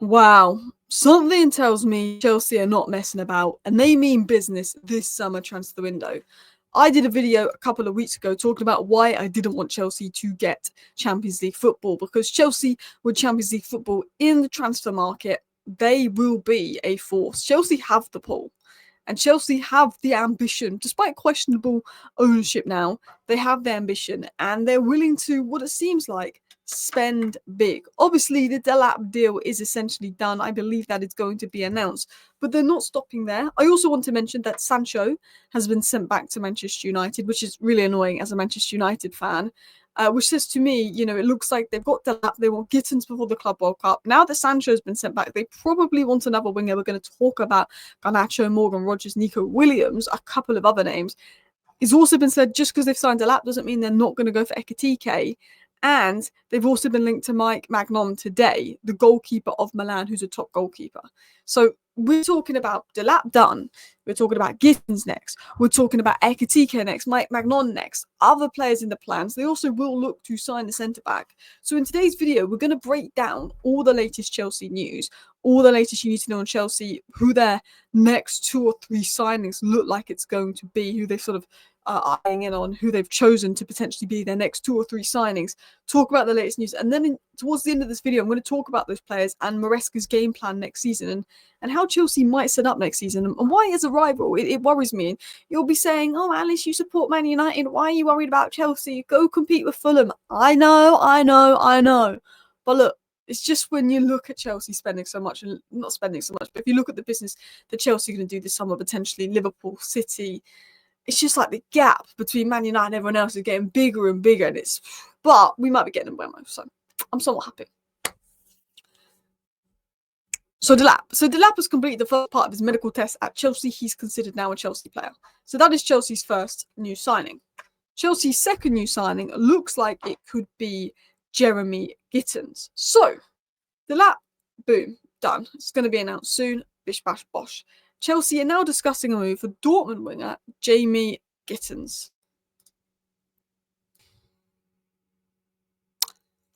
Wow. Something tells me Chelsea are not messing about, and they mean business this summer transfer window. I did a video a couple of weeks ago talking about why I didn't want Chelsea to get Champions League football, because Chelsea with Champions League football in the transfer market, they will be a force. Chelsea have the pull. And Chelsea have the ambition, despite questionable ownership now, they have the ambition and they're willing to, what it seems like, spend big. Obviously, the Delap deal is essentially done. I believe that it's going to be announced, but they're not stopping there. I also want to mention that Sancho has been sent back to Manchester United, which is really annoying as a Manchester United fan. Which says to me, it looks like they've got Delap, they want Gittens before the Club World Cup. Now that Sancho's been sent back, they probably want another winger. We're going to talk about Garnacho, Morgan, Rogers, Nico Williams, a couple of other names. It's also been said just because they've signed Delap doesn't mean they're not going to go for Ekitike. And they've also been linked to Maignan today, the goalkeeper of Milan, who's a top goalkeeper. So we're talking about Delap done. We're talking about Gittens next. We're talking about Ekitike next, Maignan next. Other players in the plans. They also will look to sign the centre-back. So in today's video, we're going to break down all the latest Chelsea news, all the latest you need to know on Chelsea, who their next 2 or 3 signings look like it's going to be, who they sort of eyeing in on, who they've chosen to potentially be their next 2 or 3 signings, talk about the latest news, and then towards the end of this video I'm going to talk about those players and Maresca's game plan next season and how Chelsea might set up next season and why as a rival it worries me. And you'll be saying, oh Alice, you support Man United, why are you worried about Chelsea? Go compete with Fulham. I know, but look, it's just when you look at Chelsea spending so much, and not spending so much, but if you look at the business that Chelsea are going to do this summer, potentially Liverpool, City, it's just like the gap between Man United and everyone else is getting bigger and bigger, but we might be getting them so I'm somewhat happy. So Delap has completed the first part of his medical test at Chelsea. He's considered now a Chelsea player. So that is Chelsea's first new signing. Chelsea's second new signing looks like it could be Jeremy Gittens. So Delap, boom, done. It's going to be announced soon. Bish bash bosh. Chelsea are now discussing a move for Dortmund winger Jamie Gittens.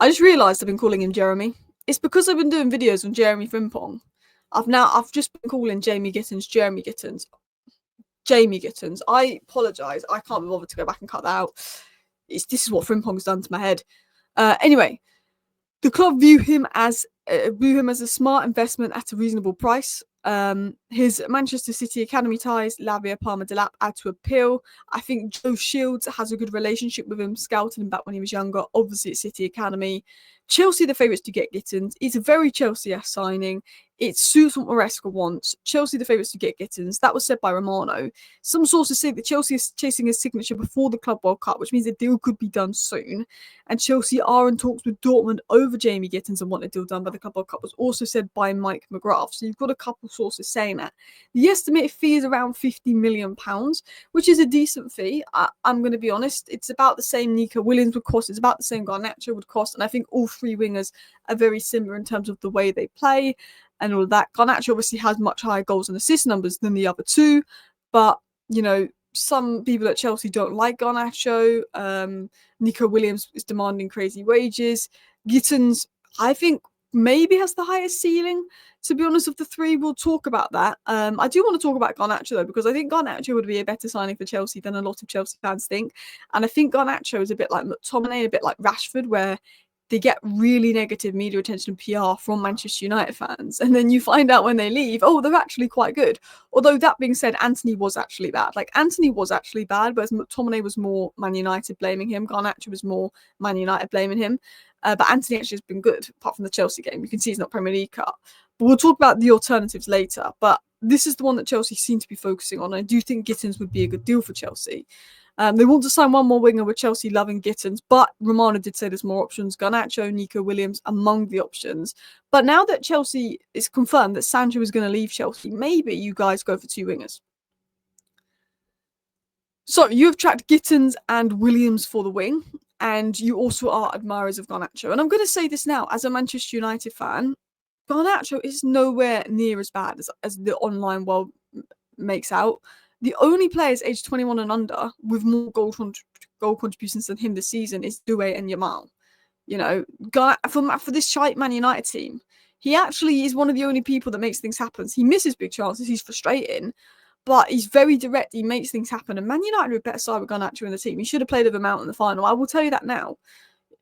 I just realised I've been calling him Jeremy. It's because I've been doing videos on Jeremy Frimpong. I've just been calling Jamie Gittens Jeremy Gittens. Jamie Gittens. I apologise. I can't be bothered to go back and cut that out. This is what Frimpong's done to my head. Anyway, the club view him as a smart investment at a reasonable price. His Manchester City academy ties, Lavia Palmer Delap, add to appeal. I think Joe Shields has a good relationship with him, scouting him back when he was younger, obviously at City Academy. Chelsea the favourites to get Gittens. It's a very Chelsea-esque signing. It suits what Maresca wants. Chelsea the favourites to get Gittens. That was said by Romano. Some sources say that Chelsea is chasing his signature before the Club World Cup, which means the deal could be done soon. And Chelsea are in talks with Dortmund over Jamie Gittens and want a deal done by the Club World Cup, was also said by Mike McGrath. So you've got a couple sources saying that. The estimated fee is around £50 million, which is a decent fee. I'm going to be honest. It's about the same Nico Williams would cost. It's about the same Garnacho would cost. And I think all 3 wingers are very similar in terms of the way they play and all of that. Garnacho obviously has much higher goals and assist numbers than the other 2, but some people at Chelsea don't like Garnacho. Nico Williams is demanding crazy wages. Gittens, I think, maybe has the highest ceiling, to be honest, of the 3. We'll talk about that. I do want to talk about Garnacho, though, because I think Garnacho would be a better signing for Chelsea than a lot of Chelsea fans think. And I think Garnacho is a bit like McTominay, a bit like Rashford, where they get really negative media attention and PR from Manchester United fans. And then you find out when they leave, oh, they're actually quite good. Although that being said, Anthony was actually bad. Anthony was actually bad, but McTominay was more Man United blaming him. Garnacho was more Man United blaming him. But Anthony actually has been good, apart from the Chelsea game. You can see he's not Premier League cut. But we'll talk about the alternatives later. But this is the one that Chelsea seem to be focusing on. I do think Gittens would be a good deal for Chelsea. They want to sign one more winger with Chelsea loving Gittens, but Romano did say there's more options. Garnacho, Nico Williams among the options. But now that Chelsea is confirmed that Sancho is going to leave Chelsea, maybe you guys go for 2 wingers. So you have tracked Gittens and Williams for the wing, and you also are admirers of Garnacho. And I'm going to say this now, as a Manchester United fan, Garnacho is nowhere near as bad as the online world makes out. The only players aged 21 and under with more goal contributions than him this season is Doué and Yamal. For this shite Man United team, He actually is one of the only people that makes things happen. He misses big chances. He's frustrating, but he's very direct. He makes things happen. And Man United are a better side with Garnacho in the team. He should have played with him out in the final. I will tell you that now.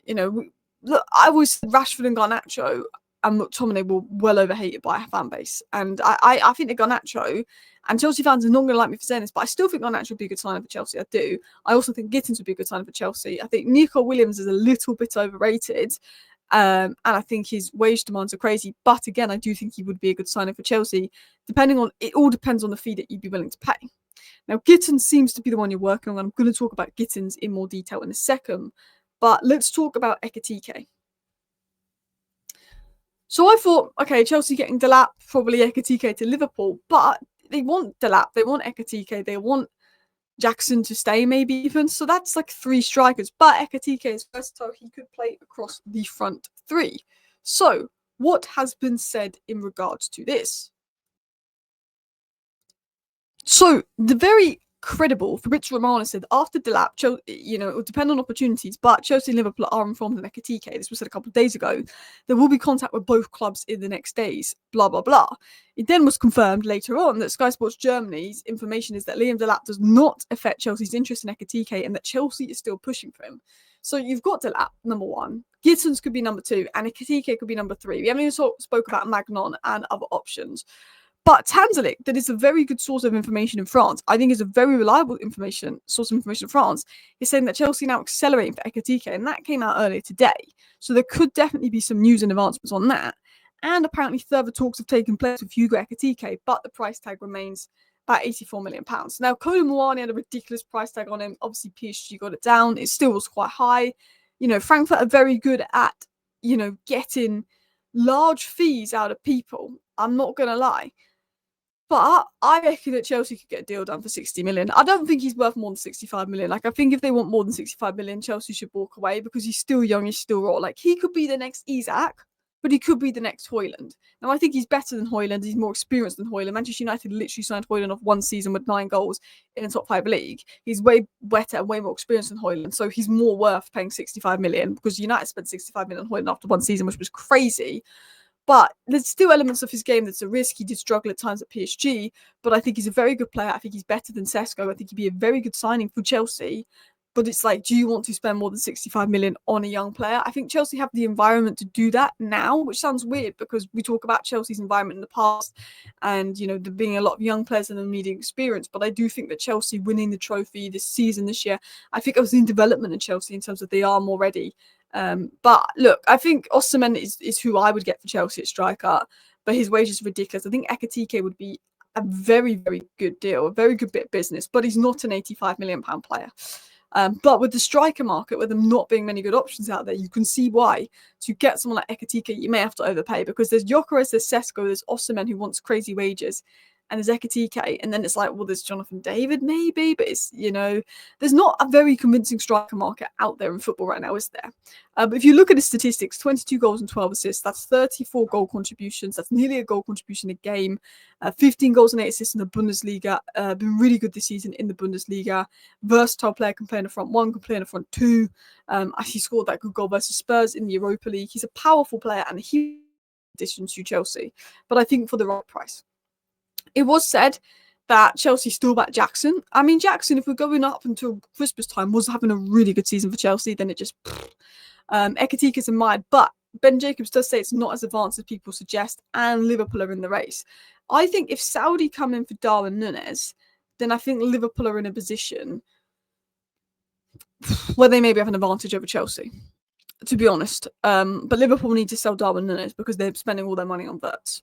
You know, look, I was Rashford and Garnacho and McTominay were well overhated by a fan base. And I think that Garnacho, and Chelsea fans are not going to like me for saying this, but I still think Garnacho would be a good signing for Chelsea. I do. I also think Gittens would be a good signing for Chelsea. I think Nico Williams is a little bit overrated. And I think his wage demands are crazy. But again, I do think he would be a good signing for Chelsea. It all depends on the fee that you'd be willing to pay. Now, Gittens seems to be the one you're working on. I'm going to talk about Gittens in more detail in a second. But let's talk about Ekitike. So I thought, okay, Chelsea getting Delap, probably Ekitike to Liverpool. But they want Delap, they want Ekitike, they want Jackson to stay maybe even. So that's like 3 strikers. But Ekitike is versatile. He could play across the front 3. So what has been said in regards to this? So the very credible Fabrizio Romano said after Delap, it will depend on opportunities, but Chelsea and Liverpool are informed of Ekitike. This was said a couple of days ago. There will be contact with both clubs in the next days, blah, blah, blah. It then was confirmed later on that Sky Sports Germany's information is that Liam Delap does not affect Chelsea's interest in Ekitike and that Chelsea is still pushing for him. So you've got Delap, number 1. Gittens could be number 2, and Ekitike could be number 3. We haven't even spoke about Maignan and other options. But Tanzalik, that is a very good source of information in France, I think is a very reliable source of information in France, is saying that Chelsea now accelerating for Ekitike, and that came out earlier today. So there could definitely be some news and advancements on that. And apparently further talks have taken place with Hugo Ekitike, but the price tag remains about £84 million. Now, Kolo Muani had a ridiculous price tag on him. Obviously, PSG got it down. It still was quite high. Frankfurt are very good at, getting large fees out of people. I'm not going to lie. But I reckon that Chelsea could get a deal done for 60 million. I don't think he's worth more than 65 million. I think if they want more than 65 million, Chelsea should walk away because he's still young, he's still raw. He could be the next Isak, but he could be the next Højlund. Now, I think he's better than Højlund. He's more experienced than Højlund. Manchester United literally signed Højlund off 1 season with 9 goals in a top 5 league. He's way better and way more experienced than Højlund. So he's more worth paying 65 million because United spent 65 million on Højlund after 1 season, which was crazy. But there's still elements of his game that's a risk. He did struggle at times at PSG, but I think he's a very good player. I think he's better than Sesko. I think he'd be a very good signing for Chelsea. But it's do you want to spend more than 65 million on a young player? I think Chelsea have the environment to do that now, which sounds weird because we talk about Chelsea's environment in the past and, there being a lot of young players and them needing experience. But I do think that Chelsea winning the trophy this year, I think it was in development in Chelsea in terms of they are more ready. But look, I think Osimhen is who I would get for Chelsea at striker, but his wage is ridiculous. I think Ekitike would be a very, very good deal, a very good bit of business, but he's not an £85 million player. But with the striker market, with them not being many good options out there, you can see why. To get someone like Ekitike, you may have to overpay because there's Gyökeres, there's Sesko, there's Osimhen who wants crazy wages, and there's Ekitike, and then it's there's Jonathan David maybe, but it's, there's not a very convincing striker market out there in football right now, is there? But if you look at the statistics, 22 goals and 12 assists, that's 34 goal contributions, that's nearly a goal contribution a game, 15 goals and 8 assists in the Bundesliga, been really good this season in the Bundesliga, versatile player, can play in the front 1, can play in the front 2, actually scored that good goal versus Spurs in the Europa League. He's a powerful player and a huge addition to Chelsea, but I think for the right price. It was said that Chelsea still back Jackson. I mean, Jackson, if we're going up until Christmas time, was having a really good season for Chelsea. Then it just... Ekitike is admired, but Ben Jacobs does say it's not as advanced as people suggest, and Liverpool are in the race. I think if Saudi come in for Darwin Núñez, then I think Liverpool are in a position where they maybe have an advantage over Chelsea, to be honest. But Liverpool need to sell Darwin Núñez because they're spending all their money on Wirtz.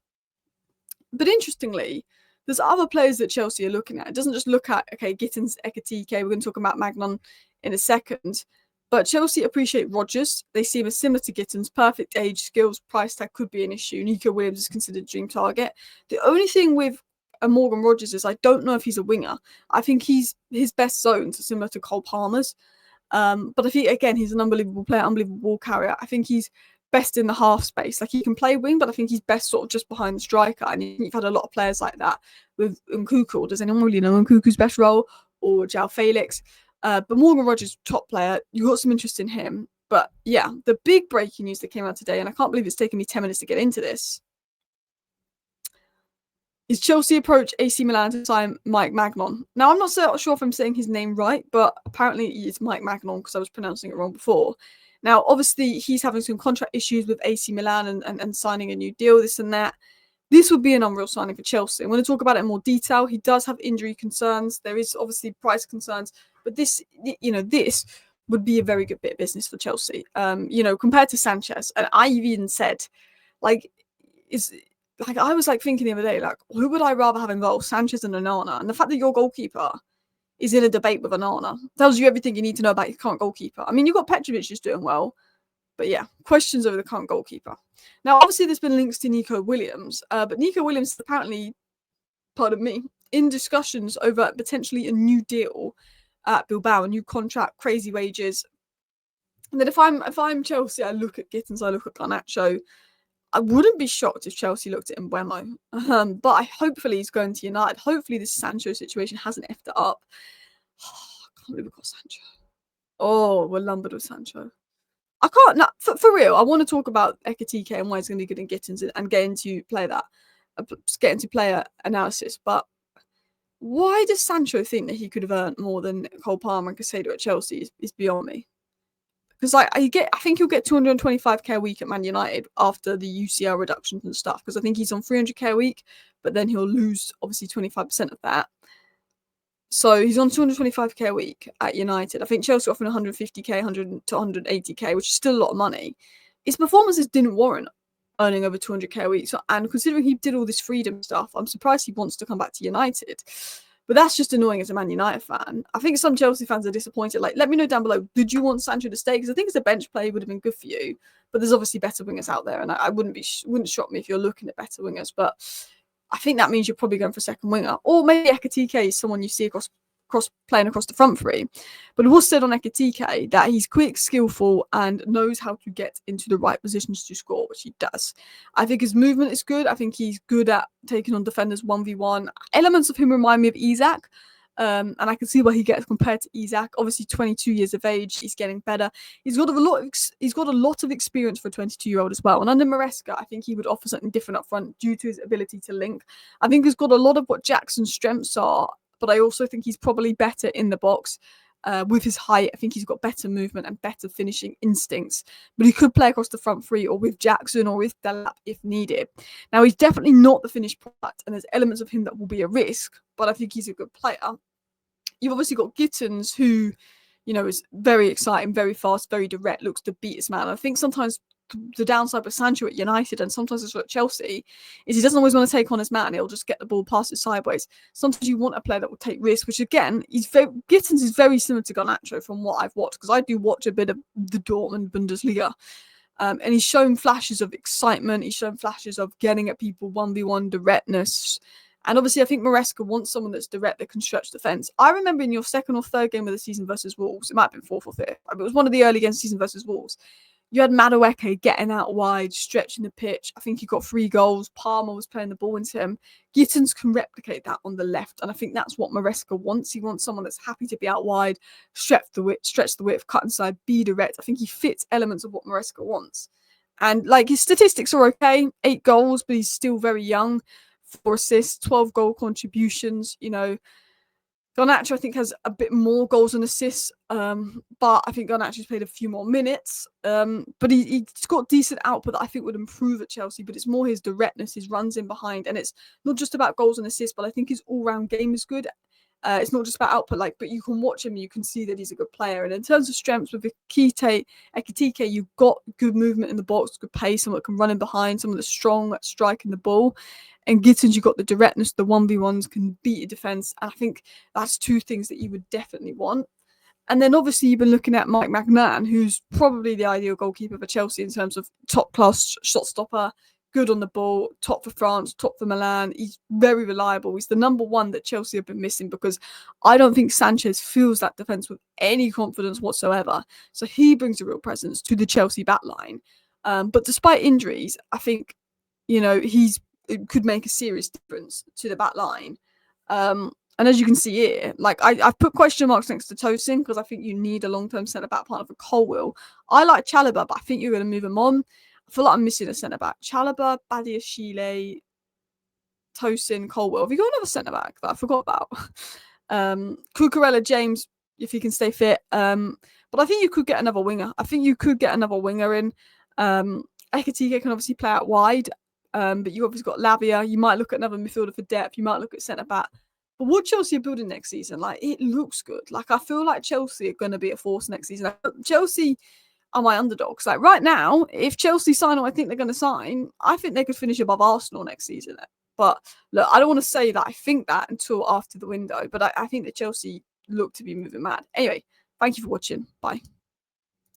But interestingly, there's other players that Chelsea are looking at. It doesn't just look at, Gittens, Ekitike, we're going to talk about Maignan in a second. But Chelsea appreciate Rogers. They see him as similar to Gittens. Perfect age, skills, price tag could be an issue. Nico Williams is considered a dream target. The only thing with Morgan Rogers is I don't know if he's a winger. I think his best zones are similar to Cole Palmer's. But I think, again, he's an unbelievable player, unbelievable ball carrier. I think he's best in the half space. He can play wing, but I think he's best sort of just behind the striker. And you've had a lot of players like that with Nkunku. Does anyone really know Nkunku's best role? Or João Felix? But Morgan Rogers, top player. You got some interest in him. But yeah, the big breaking news that came out today, and I can't believe it's taken me 10 minutes to get into this. Is Chelsea approach AC Milan to sign Maignan? Now, I'm not so sure if I'm saying his name right, but apparently it's Maignan because I was pronouncing it wrong before. Now, obviously, he's having some contract issues with AC Milan and signing a new deal, this and that. This would be an unreal signing for Chelsea. I'm going to talk about it in more detail. He does have injury concerns. There is obviously price concerns, but this would be a very good bit of business for Chelsea. Compared to Sanchez, and I even said, I was thinking the other day, who would I rather have involved, Sanchez and Onana? And the fact that your goalkeeper is in a debate with Onana tells you everything you need to know about your current goalkeeper. I mean, you've got Petrovic who's doing well, but yeah, questions over the current goalkeeper. Now, obviously, there's been links to Nico Williams, but Nico Williams is apparently, pardon me, in discussions over potentially a new deal at Bilbao, a new contract, crazy wages. And then if I'm Chelsea, I look at Gittens, I look at Garnacho. I wouldn't be shocked if Chelsea looked at Mbeumo. But hopefully he's going to United. Hopefully this Sancho situation hasn't effed it up. I can't believe we got Sancho. Oh, we're lumbered with Sancho. I can't, no, for real, I want to talk about Ekitike and why he's going to be good in Gittens and get into player analysis. But why does Sancho think that he could have earned more than Cole Palmer and Caicedo at Chelsea is beyond me. Because I think he'll get 225k a week at Man United after the UCL reductions and stuff. Because I think he's on 300k a week, but then he'll lose obviously 25% of that. So he's on 225k a week at United. I think Chelsea offering 150k, 100 to 180k, which is still a lot of money. His performances didn't warrant earning over 200k a week. So, and considering he did all this freedom stuff, I'm surprised he wants to come back to United. But that's just annoying as a Man United fan. I think some Chelsea fans are disappointed. Let me know down below, did you want Sancho to stay? Because I think as a bench player, he would have been good for you. But there's obviously better wingers out there, and I wouldn't shock me if you're looking at better wingers. But I think that means you're probably going for a second winger. Or maybe Ekitike is someone you see playing across the front three. But it was said on Ekitike that he's quick, skillful, and knows how to get into the right positions to score, which he does. I think his movement is good. I think he's good at taking on defenders 1v1. Elements of him remind me of Isak. And I can see where he gets compared to Isak. Obviously, 22 years of age, he's getting better. He's got a lot of experience for a 22-year-old as well. And under Maresca, I think he would offer something different up front due to his ability to link. I think he's got a lot of what Jackson's strengths are, but I also think he's probably better in the box. With his height, I think he's got better movement and better finishing instincts. But he could play across the front three or with Jackson or with Delap if needed. Now, he's definitely not the finished product, and there's elements of him that will be a risk, but I think he's a good player. You've obviously got Gittens, who, is very exciting, very fast, very direct, looks to beat his man. I think sometimes the downside with Sancho at United and sometimes it's at Chelsea is he doesn't always want to take on his man. He'll just get the ball past it sideways. Sometimes you want a player that will take risks, which again, Gittens is very similar to Garnacho from what I've watched, because I do watch a bit of the Dortmund Bundesliga. And he's shown flashes of excitement. He's shown flashes of getting at people 1v1 directness. And obviously, I think Maresca wants someone that's direct that can stretch the fence. I remember in your second or third game of the season versus Wolves, it might have been fourth or fifth. It was one of the early games of the season versus Wolves. You had Madueke getting out wide, stretching the pitch. I think he got 3 goals. Palmer was playing the ball into him. Gittens can replicate that on the left. And I think that's what Maresca wants. He wants someone that's happy to be out wide, stretch the width, cut inside, be direct. I think he fits elements of what Maresca wants. And his statistics are okay. 8 goals, but he's still very young. 4 assists, 12 goal contributions, Garnacho, I think, has a bit more goals and assists, but I think Garnacho's played a few more minutes. But he's got decent output that I think would improve at Chelsea, but it's more his directness, his runs in behind, and it's not just about goals and assists, but I think his all-round game is good. It's not just about output, but you can watch him, you can see that he's a good player. And in terms of strengths with Ekitike, you've got good movement in the box, good pace, someone that can run in behind, someone that's strong at striking the ball. And Gittens, you've got the directness, the 1v1s can beat a defence. And I think that's 2 things that you would definitely want. And then obviously you've been looking at Maignan, who's probably the ideal goalkeeper for Chelsea in terms of top-class shot stopper, good on the ball, top for France, top for Milan. He's very reliable. He's the number 1 that Chelsea have been missing, because I don't think Sanchez feels that defence with any confidence whatsoever. So he brings a real presence to the Chelsea backline. But despite injuries, I think, it could make a serious difference to the back line. And as you can see here, I've put question marks next to Tosin because I think you need a long-term centre-back partner for Colwill. I like Chalobah, but I think you're going to move him on. I feel like I'm missing a centre-back. Chalobah, Badiashile, Tosin, Colwell. Have you got another centre back that I forgot about? Cucurella, James, if he can stay fit. But I think you could get another winger. I think you could get another winger in. Ekitike can obviously play out wide. But you obviously got Lavia. You might look at another midfielder for depth. You might look at centre back. But what Chelsea are building next season, like, it looks good. Like, I feel like Chelsea are going to be a force next season. Like, Chelsea are my underdogs. Like, right now, if Chelsea sign what I think they're going to sign, I think they could finish above Arsenal next season. But look, I don't want to say that I think that until after the window. But I think that Chelsea look to be moving mad. Anyway, thank you for watching. Bye.